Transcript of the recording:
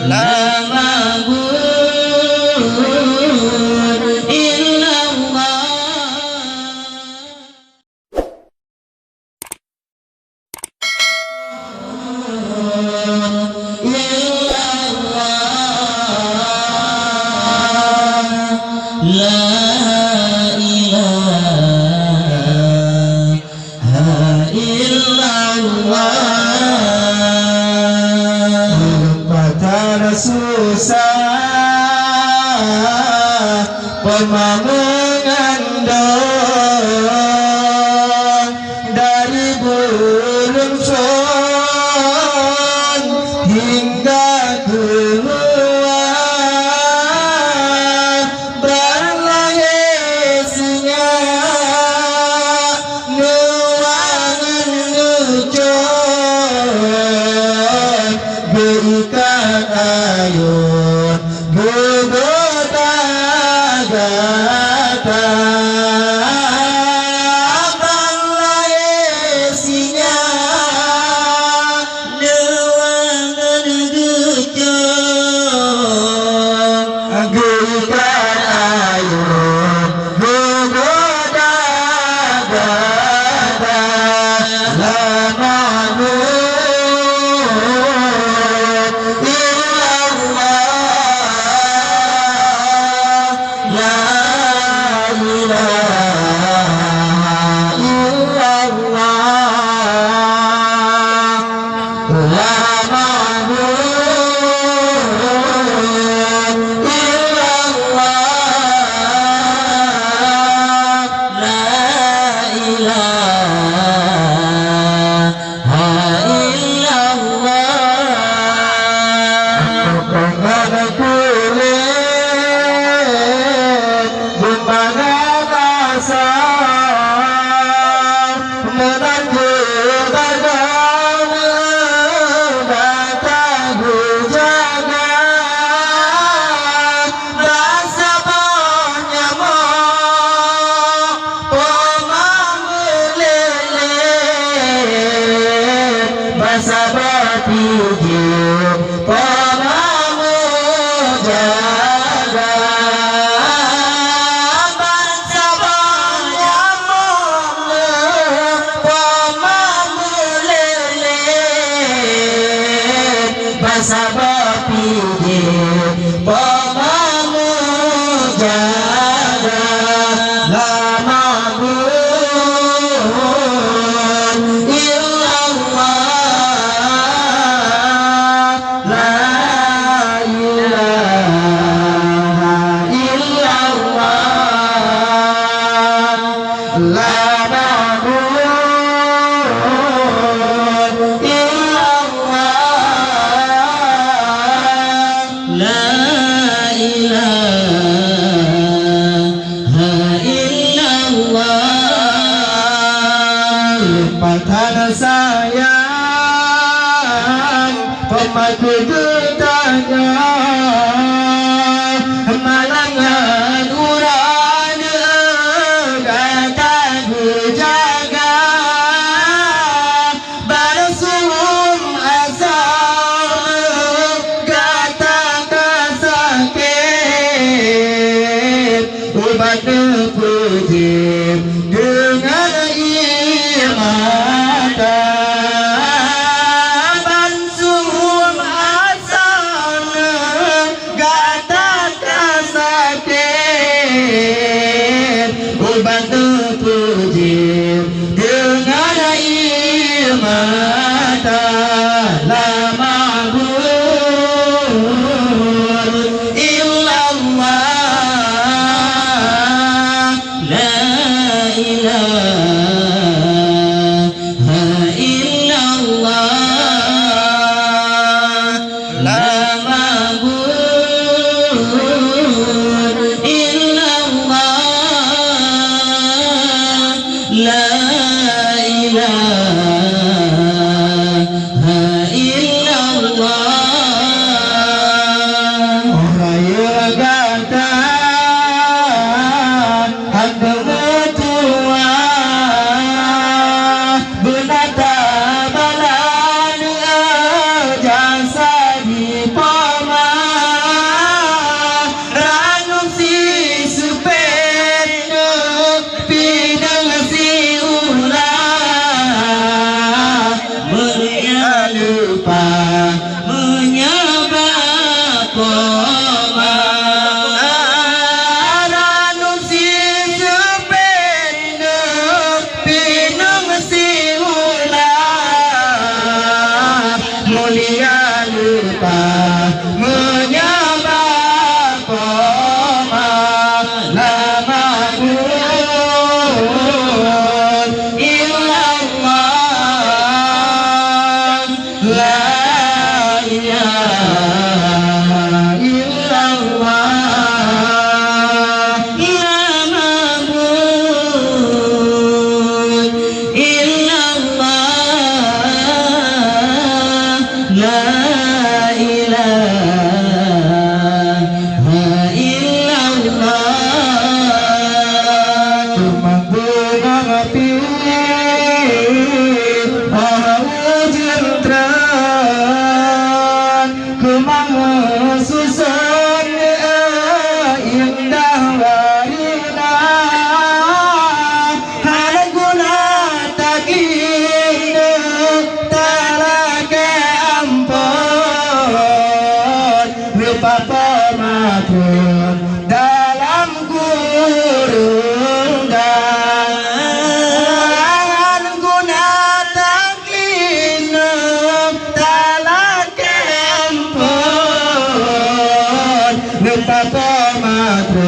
la ma'bud illallah. La ilaha illallah. Patah susah mengandung dari burung son hingga keluar berlahirnya nuangan nujon berikan ayun gata berlahirnya nuangan nujon berikan ayun gata la ma'bud illallah. La ilaha illallah. La ma'bud illallah. La ilaha illallah. Penggana kulit gimana rasa menanggul dagang datang hujannya rasa banyak pemang melilit bahasa berpikir pemang jaga bahasa banyak pemang melilit bahasa berpikir pemang jaga la ma'bud illallah. La ilaha illallah. La ma'bud illallah. La ilaha illallah. Limpahkan sayang pematu getahnya malangan uran kata dijaga bersum asal kata sakit ubat puji dengan iman bersum asal kita menyembah koma lama pun illallah la ilaha illallah ya ma'bud illallah la ilaha illallah tumanggung ngati jentran kemang susun indah warina halang guna takin talake ampun lupa pemakun dalam kurung dan guna takin talake ampun lupa pemakun